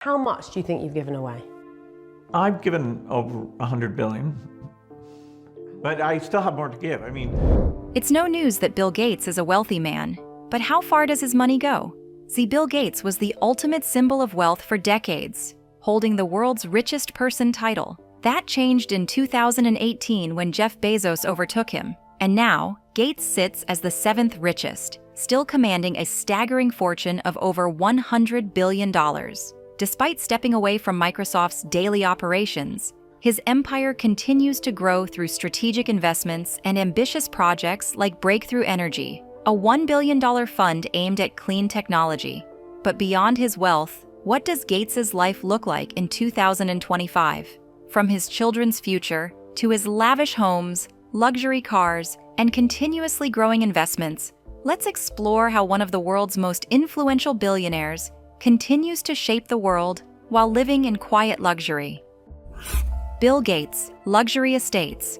How much do you think you've given away? I've given over 100 billion, but I still have more to give. It's no news that Bill Gates is a wealthy man, but how far does his money go? See, Bill Gates was the ultimate symbol of wealth for decades, holding the world's richest person title. That changed in 2018 when Jeff Bezos overtook him, and now Gates sits as the seventh richest, still commanding a staggering fortune of over $100 billion. Despite stepping away from Microsoft's daily operations, his empire continues to grow through strategic investments and ambitious projects like Breakthrough Energy, a $1 billion fund aimed at clean technology. But beyond his wealth, what does Gates's life look like in 2025? From his children's future to his lavish homes, luxury cars, and continuously growing investments, let's explore how one of the world's most influential billionaires continues to shape the world while living in quiet luxury. Bill Gates, luxury estates.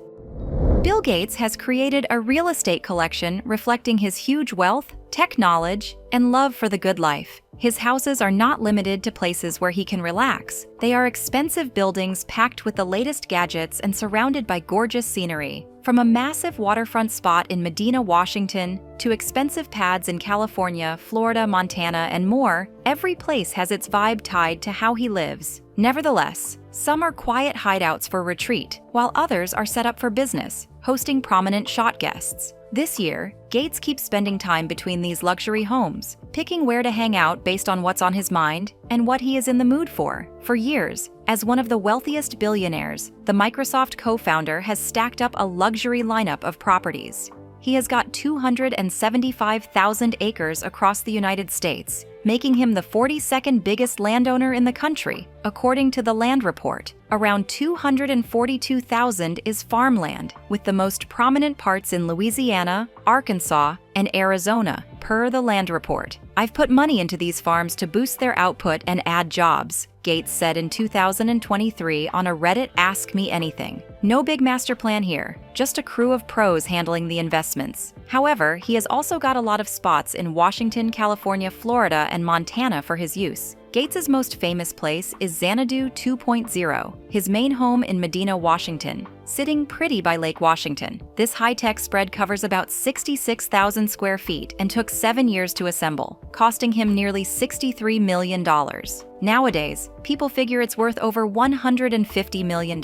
Bill Gates has created a real estate collection reflecting his huge wealth, tech knowledge, and love for the good life. His houses are not limited to places where he can relax. They are expensive buildings packed with the latest gadgets and surrounded by gorgeous scenery. From a massive waterfront spot in Medina, Washington, to expensive pads in California, Florida, Montana, and more, every place has its vibe tied to how he lives. Nevertheless, some are quiet hideouts for retreat, while others are set up for business, hosting prominent shot guests. This year, Gates keeps spending time between these luxury homes, picking where to hang out based on what's on his mind and what he is in the mood for. For years, as one of the wealthiest billionaires, the Microsoft co-founder has stacked up a luxury lineup of properties. He has got 275,000 acres across the United States, making him the 42nd biggest landowner in the country, according to the Land Report. Around 242,000 is farmland, with the most prominent parts in Louisiana, Arkansas, and Arizona, per the Land Report. I've put money into these farms to boost their output and add jobs, Gates said in 2023 on a Reddit Ask Me Anything. No big master plan here, just a crew of pros handling the investments. However, he has also got a lot of spots in Washington, California, Florida, and Montana for his use. Gates's most famous place is Xanadu 2.0, his main home in Medina, Washington, sitting pretty by Lake Washington. This high-tech spread covers about 66,000 square feet and took 7 years to assemble, costing him nearly $63 million. Nowadays, people figure it's worth over $150 million,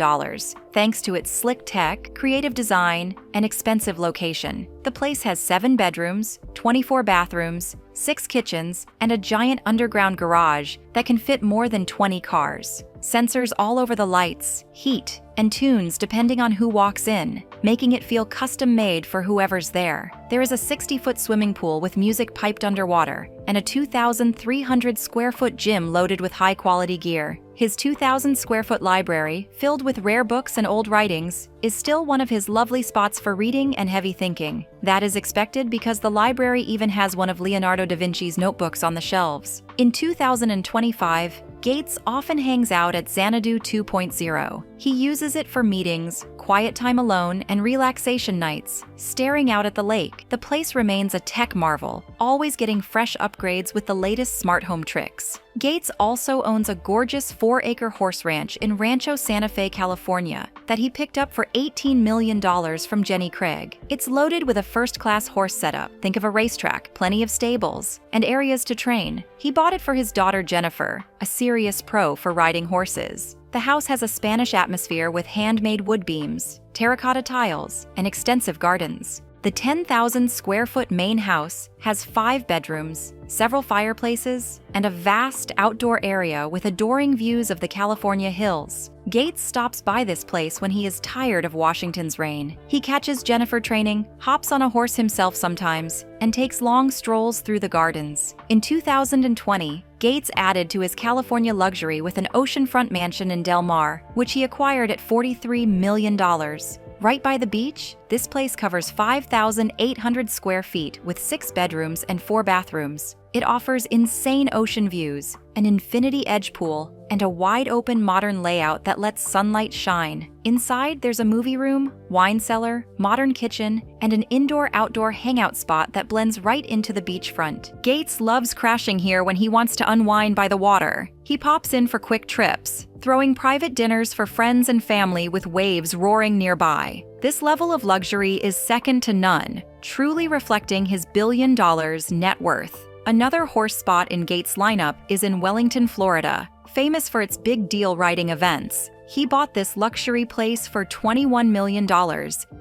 thanks to its slick tech, creative design, and expensive location. The place has 7 bedrooms, 24 bathrooms, 6 kitchens, and a giant underground garage that can fit more than 20 cars. Sensors all over the lights, heat, and tunes depending on who walks in, making it feel custom-made for whoever's there. There is a 60-foot swimming pool with music piped underwater, and a 2,300-square-foot gym loaded with high-quality gear. His 2,000-square-foot library, filled with rare books and old writings, is still one of his lovely spots for reading and heavy thinking. That is expected because the library even has one of Leonardo da Vinci's notebooks on the shelves. In 2025, Gates often hangs out at Xanadu 2.0. He uses it for meetings, quiet time alone, and relaxation nights, staring out at the lake. The place remains a tech marvel, always getting fresh upgrades with the latest smart home tricks. Gates also owns a gorgeous 4-acre horse ranch in Rancho Santa Fe, California, that he picked up for $18 million from Jenny Craig. It's loaded with a first-class horse setup. Think of a racetrack, plenty of stables, and areas to train. He bought it for his daughter Jennifer, a serious pro for riding horses. The house has a Spanish atmosphere with handmade wood beams, terracotta tiles, and extensive gardens. The 10,000-square-foot main house has 5 bedrooms, several fireplaces, and a vast outdoor area with adoring views of the California hills. Gates stops by this place when he is tired of Washington's rain. He catches Jennifer training, hops on a horse himself sometimes, and takes long strolls through the gardens. In 2020, Gates added to his California luxury with an oceanfront mansion in Del Mar, which he acquired at $43 million. Right by the beach, This place covers 5,800 square feet with 6 bedrooms and 4 bathrooms. It offers insane ocean views, an infinity edge pool, and a wide-open modern layout that lets sunlight shine. Inside, there's a movie room, wine cellar, modern kitchen, and an indoor-outdoor hangout spot that blends right into the beachfront. Gates loves crashing here when he wants to unwind by the water. He pops in for quick trips, throwing private dinners for friends and family with waves roaring nearby. This level of luxury is second to none, truly reflecting his $1 billion net worth. Another horse spot in Gates' lineup is in Wellington, Florida, famous for its big deal riding events. He bought this luxury place for $21 million,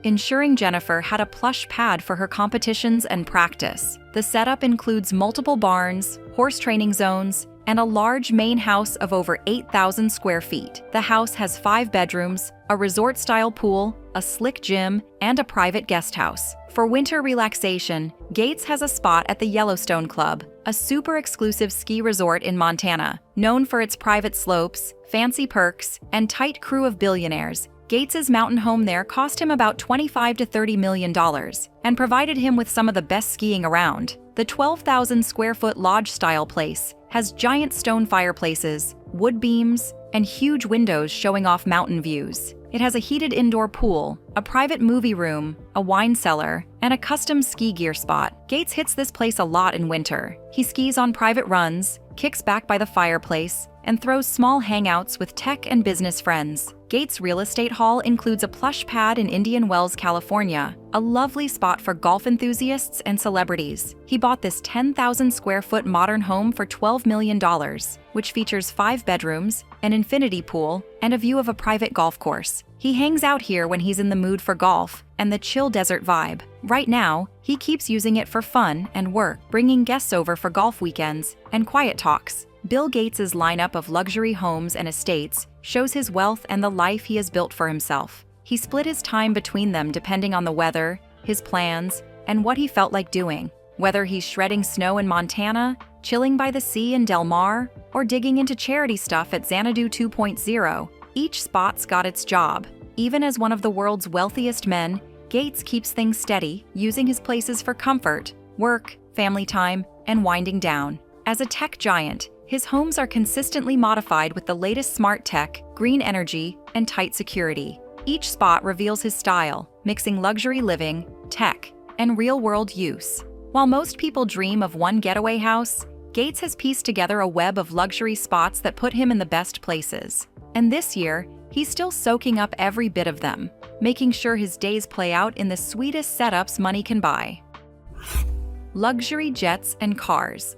ensuring Jennifer had a plush pad for her competitions and practice. The setup includes multiple barns, horse training zones, and a large main house of over 8,000 square feet. The house has 5 bedrooms, a resort-style pool, a slick gym, and a private guest house. For winter relaxation, Gates has a spot at the Yellowstone Club, a super exclusive ski resort in Montana, known for its private slopes, fancy perks, and tight crew of billionaires. Gates's mountain home there cost him about $25 to $30 million and provided him with some of the best skiing around. The 12,000 square foot lodge-style place has giant stone fireplaces, wood beams, and huge windows showing off mountain views. It has a heated indoor pool, a private movie room, a wine cellar, and a custom ski gear spot. Gates hits this place a lot in winter. He skis on private runs, kicks back by the fireplace, and throws small hangouts with tech and business friends. Gates' real estate haul includes a plush pad in Indian Wells, California, a lovely spot for golf enthusiasts and celebrities. He bought this 10,000 square foot modern home for $12 million, which features 5 bedrooms, an infinity pool, and a view of a private golf course. He hangs out here when he's in the mood for golf and the chill desert vibe. Right now, he keeps using it for fun and work, bringing guests over for golf weekends and quiet talks. Bill Gates' lineup of luxury homes and estates shows his wealth and the life he has built for himself. He split his time between them depending on the weather, his plans, and what he felt like doing. Whether he's shredding snow in Montana, chilling by the sea in Del Mar, or digging into charity stuff at Xanadu 2.0, each spot's got its job. Even as one of the world's wealthiest men, Gates keeps things steady, using his places for comfort, work, family time, and winding down. As a tech giant, his homes are consistently modified with the latest smart tech, green energy, and tight security. Each spot reveals his style, mixing luxury living, tech, and real-world use. While most people dream of one getaway house, Gates has pieced together a web of luxury spots that put him in the best places. And this year, he's still soaking up every bit of them, making sure his days play out in the sweetest setups money can buy. Luxury jets and cars.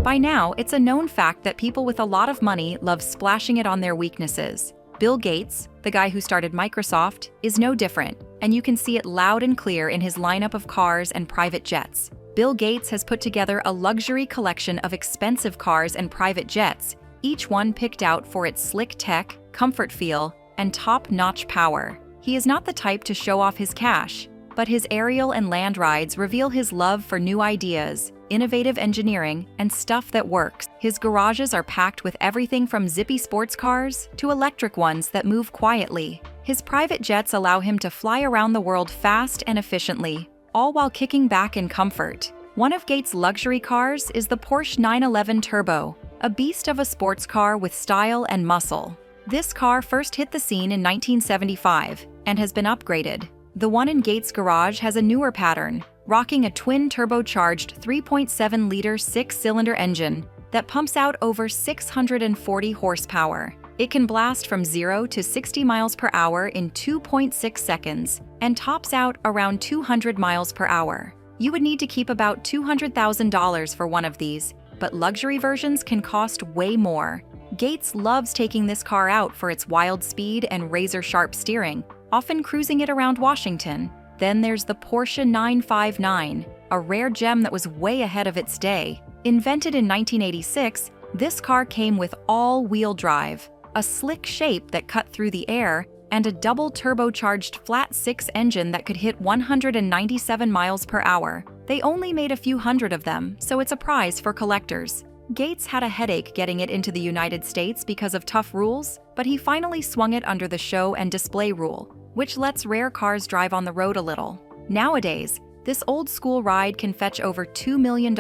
By now, it's a known fact that people with a lot of money love splashing it on their weaknesses. Bill Gates, the guy who started Microsoft, is no different, and you can see it loud and clear in his lineup of cars and private jets. Bill Gates has put together a luxury collection of expensive cars and private jets, each one picked out for its slick tech, comfort feel, and top-notch power. He is not the type to show off his cash, but his aerial and land rides reveal his love for new ideas, innovative engineering, and stuff that works. His garages are packed with everything from zippy sports cars to electric ones that move quietly. His private jets allow him to fly around the world fast and efficiently, all while kicking back in comfort. One of Gates' luxury cars is the Porsche 911 Turbo, a beast of a sports car with style and muscle. This car first hit the scene in 1975 and has been upgraded. The one in Gates' garage has a newer pattern, rocking a twin turbocharged 3.7-liter 6-cylinder engine that pumps out over 640 horsepower. It can blast from 0 to 60 miles per hour in 2.6 seconds and tops out around 200 miles per hour. You would need to keep about $200,000 for one of these, but luxury versions can cost way more. Gates loves taking this car out for its wild speed and razor-sharp steering, often cruising it around Washington. Then there's the Porsche 959, a rare gem that was way ahead of its day. Invented in 1986, this car came with all-wheel drive, a slick shape that cut through the air, and a double turbocharged flat-six engine that could hit 197 miles per hour. They only made a few hundred of them, so it's a prize for collectors. Gates had a headache getting it into the United States because of tough rules, but he finally swung it under the show and display rule. which lets rare cars drive on the road a little. Nowadays, this old-school ride can fetch over $2 million,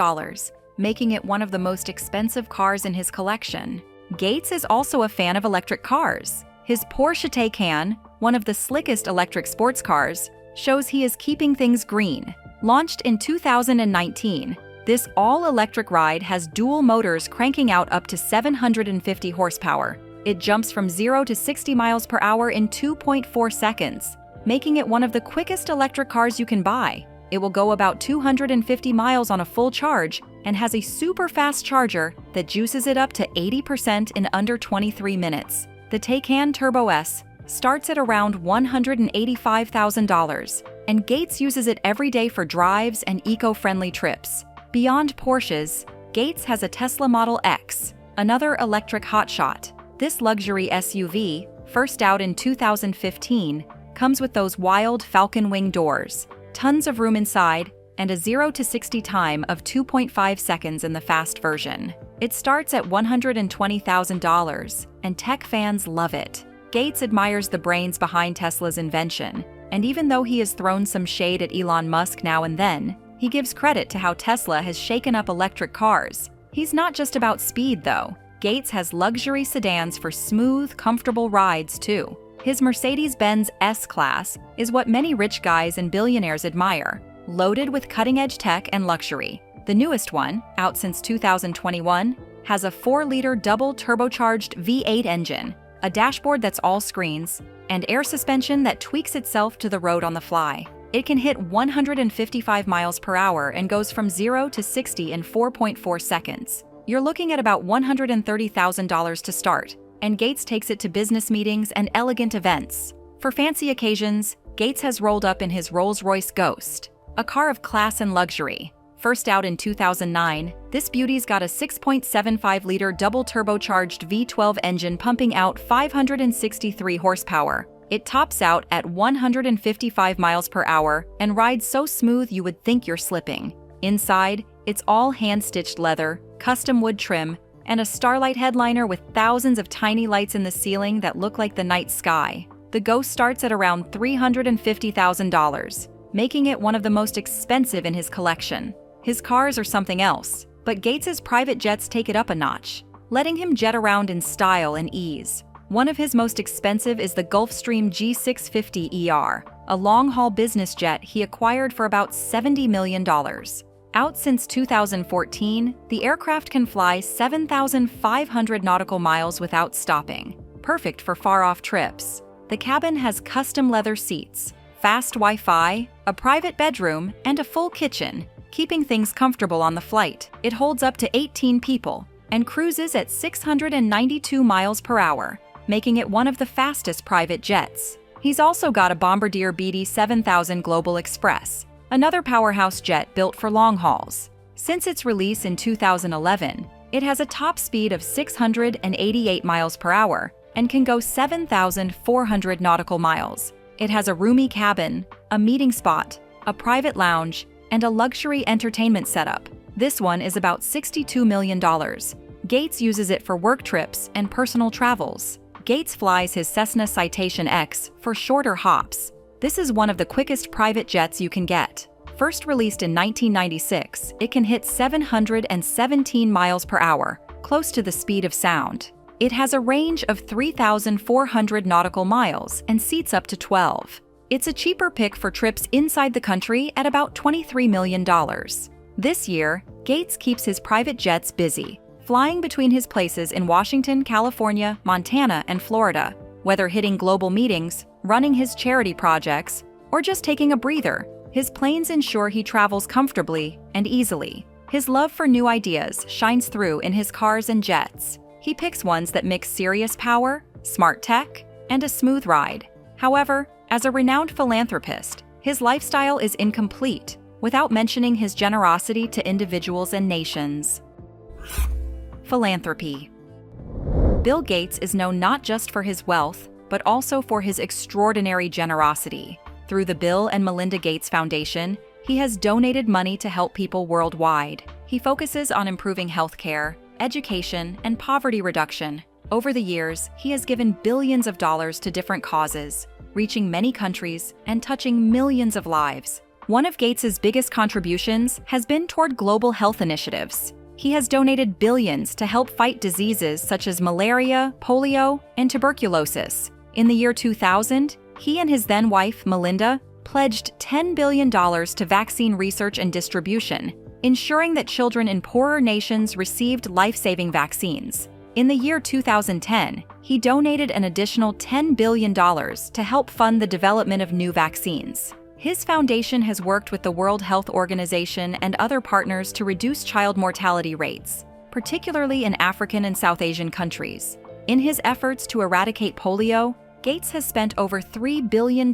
making it one of the most expensive cars in his collection. Gates is also a fan of electric cars. His Porsche Taycan, one of the slickest electric sports cars, shows he is keeping things green. Launched in 2019, this all-electric ride has dual motors cranking out up to 750 horsepower. It jumps from 0 to 60 miles per hour in 2.4 seconds, making it one of the quickest electric cars you can buy. It will go about 250 miles on a full charge and has a super fast charger that juices it up to 80% in under 23 minutes. The Taycan Turbo S starts at around $185,000, and Gates uses it every day for drives and eco-friendly trips. Beyond Porsches, Gates has a Tesla Model X, another electric hotshot. This luxury SUV, first out in 2015, comes with those wild falcon wing doors, tons of room inside, and a 0 to 60 time of 2.5 seconds in the fast version. It starts at $120,000, and tech fans love it. Gates admires the brains behind Tesla's invention, and even though he has thrown some shade at Elon Musk now and then, he gives credit to how Tesla has shaken up electric cars. He's not just about speed, though. Gates has luxury sedans for smooth, comfortable rides, too. His Mercedes-Benz S-Class is what many rich guys and billionaires admire, loaded with cutting-edge tech and luxury. The newest one, out since 2021, has a 4-liter double-turbocharged V8 engine, a dashboard that's all screens, and air suspension that tweaks itself to the road on the fly. It can hit 155 miles per hour and goes from 0 to 60 in 4.4 seconds. You're looking at about $130,000 to start, and Gates takes it to business meetings and elegant events. For fancy occasions, Gates has rolled up in his Rolls-Royce Ghost, a car of class and luxury. First out in 2009, this beauty's got a 6.75-liter double-turbocharged V12 engine pumping out 563 horsepower. It tops out at 155 miles per hour and rides so smooth you would think you're slipping. Inside, it's all hand-stitched leather, custom wood trim, and a starlight headliner with thousands of tiny lights in the ceiling that look like the night sky. The Ghost starts at around $350,000, making it one of the most expensive in his collection. His cars are something else, but Gates's private jets take it up a notch, letting him jet around in style and ease. One of his most expensive is the Gulfstream G650ER, a long-haul business jet he acquired for about $70 million. Out since 2014, the aircraft can fly 7,500 nautical miles without stopping, perfect for far-off trips. The cabin has custom leather seats, fast Wi-Fi, a private bedroom, and a full kitchen, keeping things comfortable on the flight. It holds up to 18 people and cruises at 692 miles per hour, making it one of the fastest private jets. He's also got a Bombardier BD 7000 Global Express, another powerhouse jet built for long hauls. Since its release in 2011, it has a top speed of 688 miles per hour and can go 7,400 nautical miles. It has a roomy cabin, a meeting spot, a private lounge, and a luxury entertainment setup. This one is about $62 million. Gates uses it for work trips and personal travels. Gates flies his Cessna Citation X for shorter hops. This is one of the quickest private jets you can get. First released in 1996, it can hit 717 miles per hour, close to the speed of sound. It has a range of 3,400 nautical miles and seats up to 12. It's a cheaper pick for trips inside the country at about $23 million. This year, Gates keeps his private jets busy, flying between his places in Washington, California, Montana, and Florida. Whether hitting global meetings, running his charity projects, or just taking a breather, his planes ensure he travels comfortably and easily. His love for new ideas shines through in his cars and jets. He picks ones that mix serious power, smart tech, and a smooth ride. However, as a renowned philanthropist, his lifestyle is incomplete without mentioning his generosity to individuals and nations. Philanthropy. Bill Gates is known not just for his wealth, but also for his extraordinary generosity. Through the Bill and Melinda Gates Foundation, he has donated money to help people worldwide. He focuses on improving healthcare, education, and poverty reduction. Over the years, he has given billions of dollars to different causes, reaching many countries and touching millions of lives. One of Gates's biggest contributions has been toward global health initiatives. He has donated billions to help fight diseases such as malaria, polio, and tuberculosis. In the year 2000, he and his then-wife, Melinda, pledged $10 billion to vaccine research and distribution, ensuring that children in poorer nations received life-saving vaccines. In the year 2010, he donated an additional $10 billion to help fund the development of new vaccines. His foundation has worked with the World Health Organization and other partners to reduce child mortality rates, particularly in African and South Asian countries. In his efforts to eradicate polio, Gates has spent over $3 billion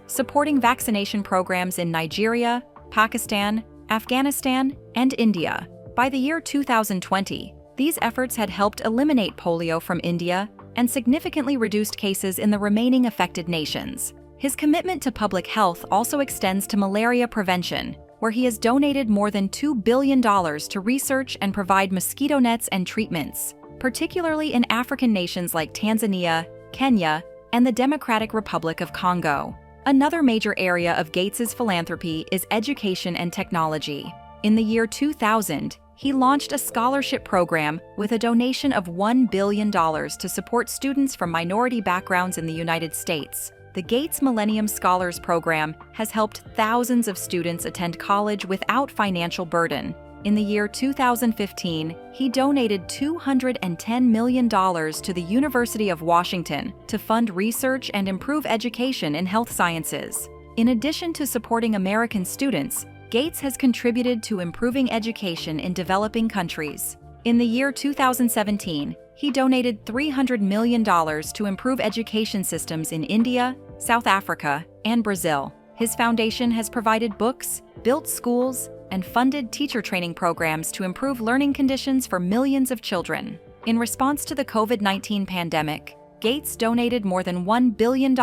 supporting vaccination programs in Nigeria, Pakistan, Afghanistan, and India. By the year 2020, these efforts had helped eliminate polio from India and significantly reduced cases in the remaining affected nations. His commitment to public health also extends to malaria prevention, where he has donated more than $2 billion to research and provide mosquito nets and treatments, particularly in African nations like Tanzania, Kenya, and the Democratic Republic of Congo. Another major area of Gates's philanthropy is education and technology. In the year 2000, he launched a scholarship program with a donation of $1 billion to support students from minority backgrounds in the United States. The Gates Millennium Scholars Program has helped thousands of students attend college without financial burden. In the year 2015, he donated $210 million to the University of Washington to fund research and improve education in health sciences. In addition to supporting American students, Gates has contributed to improving education in developing countries. In the year 2017, he donated $300 million to improve education systems in India, South Africa, and Brazil. His foundation has provided books, built schools, and funded teacher training programs to improve learning conditions for millions of children. In response to the COVID-19 pandemic, Gates donated more than $1 billion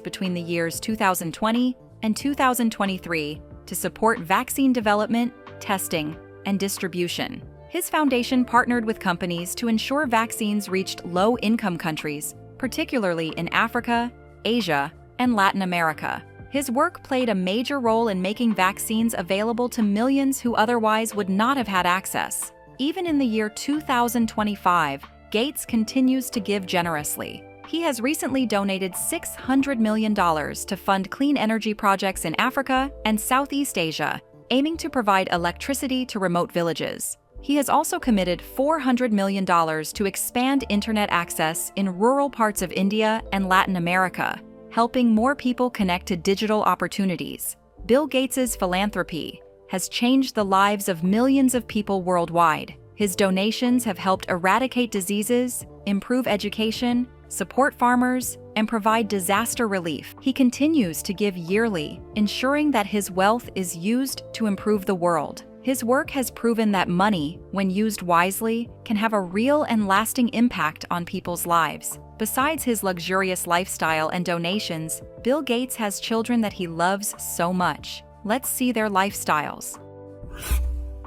between the years 2020 and 2023 to support vaccine development, testing, and distribution. His foundation partnered with companies to ensure vaccines reached low-income countries, particularly in Africa, Asia, and Latin America. His work played a major role in making vaccines available to millions who otherwise would not have had access. Even in the year 2025, Gates continues to give generously. He has recently donated $600 million to fund clean energy projects in Africa and Southeast Asia, aiming to provide electricity to remote villages. He has also committed $400 million to expand internet access in rural parts of India and Latin America, helping more people connect to digital opportunities. Bill Gates's philanthropy has changed the lives of millions of people worldwide. His donations have helped eradicate diseases, improve education, support farmers, and provide disaster relief. He continues to give yearly, ensuring that his wealth is used to improve the world. His work has proven that money, when used wisely, can have a real and lasting impact on people's lives. Besides his luxurious lifestyle and donations, Bill Gates has children that he loves so much. Let's see their lifestyles.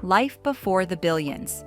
Life before the billions.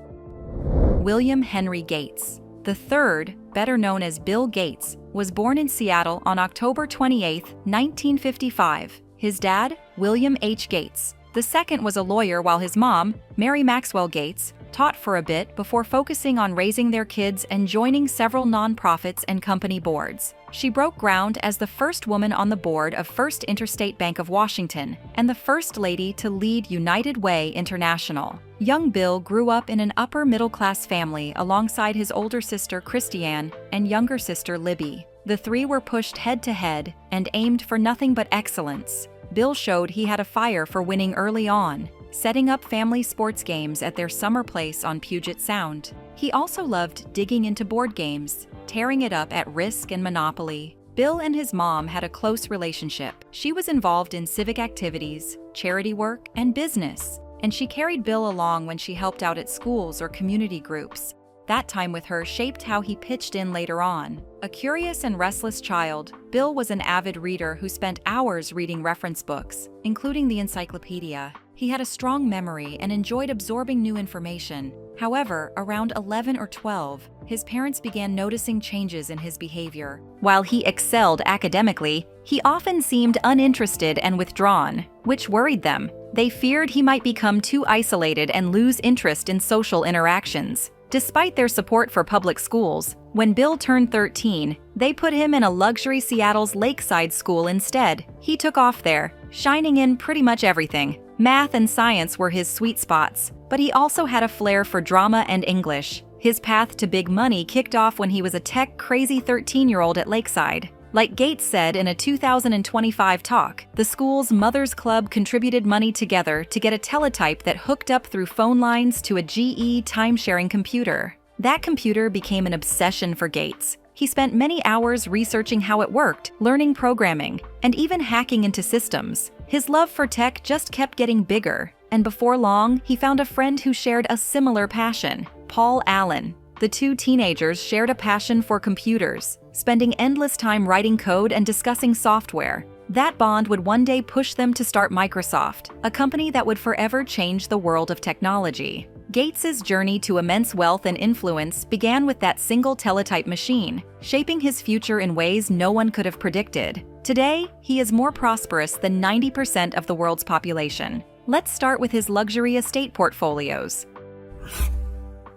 William Henry Gates III, better known as Bill Gates, was born in Seattle on October 28, 1955. His dad, William H. Gates, II, was a lawyer, while his mom, Mary Maxwell Gates, taught for a bit before focusing on raising their kids and joining several nonprofits and company boards. She broke ground as the first woman on the board of First Interstate Bank of Washington and the first lady to lead United Way International. Young Bill grew up in an upper-middle-class family alongside his older sister Christiane and younger sister Libby. The three were pushed head-to-head and aimed for nothing but excellence. Bill showed he had a fire for winning early on, setting up family sports games at their summer place on Puget Sound. He also loved digging into board games, tearing it up at Risk and Monopoly. Bill and his mom had a close relationship. She was involved in civic activities, charity work, and business, and she carried Bill along when she helped out at schools or community groups. That time with her shaped how he pitched in later on. A curious and restless child, Bill was an avid reader who spent hours reading reference books, including the encyclopedia. He had a strong memory and enjoyed absorbing new information. However, around 11 or 12, his parents began noticing changes in his behavior. While he excelled academically, he often seemed uninterested and withdrawn, which worried them. They feared he might become too isolated and lose interest in social interactions. Despite their support for public schools, when Bill turned 13, they put him in a luxury Seattle's Lakeside school instead. He took off there, shining in pretty much everything. Math and science were his sweet spots, but he also had a flair for drama and English. His path to big money kicked off when he was a tech-crazy 13-year-old at Lakeside. Like Gates said in a 2025 talk, the school's Mothers Club contributed money together to get a teletype that hooked up through phone lines to a GE time-sharing computer. That computer became an obsession for Gates. He spent many hours researching how it worked, learning programming, and even hacking into systems. His love for tech just kept getting bigger, and before long, he found a friend who shared a similar passion, Paul Allen. The two teenagers shared a passion for computers, spending endless time writing code and discussing software. That bond would one day push them to start Microsoft, a company that would forever change the world of technology. Gates's journey to immense wealth and influence began with that single teletype machine, shaping his future in ways no one could have predicted. Today, he is more prosperous than 90% of the world's population. Let's start with his luxury estate portfolios.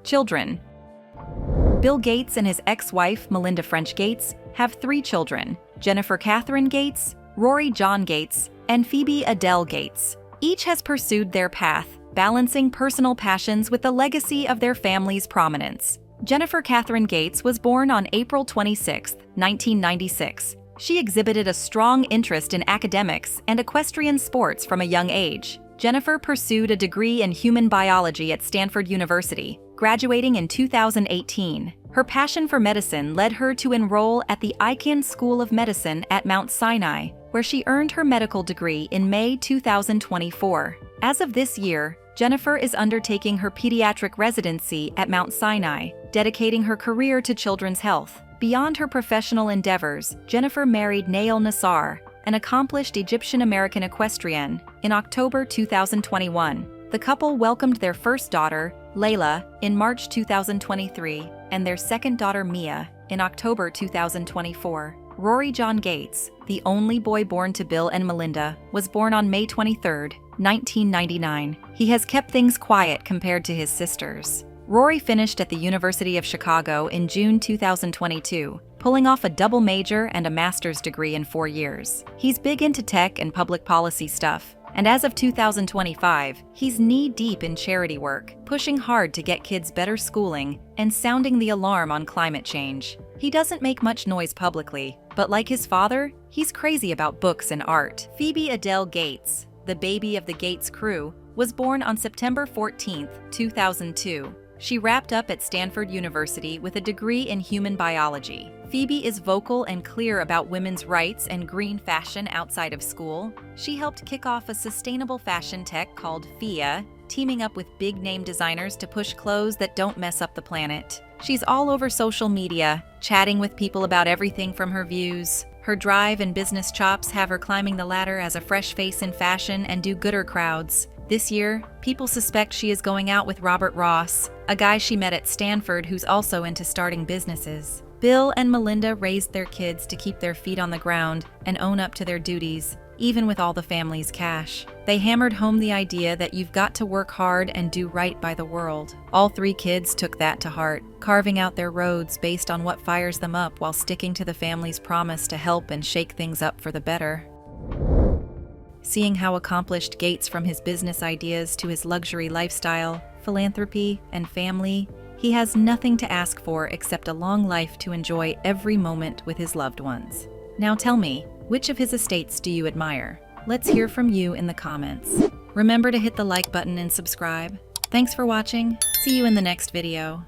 Children. Bill Gates and his ex-wife, Melinda French Gates, have 3 children: Jennifer Catherine Gates, Rory John Gates, and Phoebe Adele Gates. Each has pursued their path, balancing personal passions with the legacy of their family's prominence. Jennifer Catherine Gates was born on April 26, 1996. She exhibited a strong interest in academics and equestrian sports from a young age. Jennifer pursued a degree in human biology at Stanford University, graduating in 2018. Her passion for medicine led her to enroll at the Icahn School of Medicine at Mount Sinai, where she earned her medical degree in May 2024. As of this year, Jennifer is undertaking her pediatric residency at Mount Sinai, dedicating her career to children's health. Beyond her professional endeavors, Jennifer married Nail Nassar, an accomplished Egyptian-American equestrian, in October 2021. The couple welcomed their first daughter, Layla, in March 2023, and their second daughter, Mia, in October 2024. Rory John Gates, the only boy born to Bill and Melinda, was born on May 23, 1999. He has kept things quiet compared to his sisters. Rory finished at the University of Chicago in June 2022, pulling off a double major and a master's degree in 4 years. He's big into tech and public policy stuff, and as of 2025, he's knee-deep in charity work, pushing hard to get kids better schooling and sounding the alarm on climate change. He doesn't make much noise publicly, but like his father, he's crazy about books and art. Phoebe Adele Gates, the baby of the Gates crew, was born on September 14, 2002. She wrapped up at Stanford University with a degree in human biology. Phoebe is vocal and clear about women's rights and green fashion outside of school. She helped kick off a sustainable fashion tech called FIA, teaming up with big-name designers to push clothes that don't mess up the planet. She's all over social media, chatting with people about everything from her views. Her drive and business chops have her climbing the ladder as a fresh face in fashion and do-gooder crowds. This year, people suspect she is going out with Robert Ross, a guy she met at Stanford who's also into starting businesses. Bill and Melinda raised their kids to keep their feet on the ground and own up to their duties, even with all the family's cash. They hammered home the idea that you've got to work hard and do right by the world. All 3 kids took that to heart, carving out their roads based on what fires them up while sticking to the family's promise to help and shake things up for the better. Seeing how accomplished Gates from his business ideas to his luxury lifestyle, philanthropy, and family, he has nothing to ask for except a long life to enjoy every moment with his loved ones. Now tell me, which of his estates do you admire? Let's hear from you in the comments. Remember to hit the like button and subscribe. Thanks for watching. See you in the next video.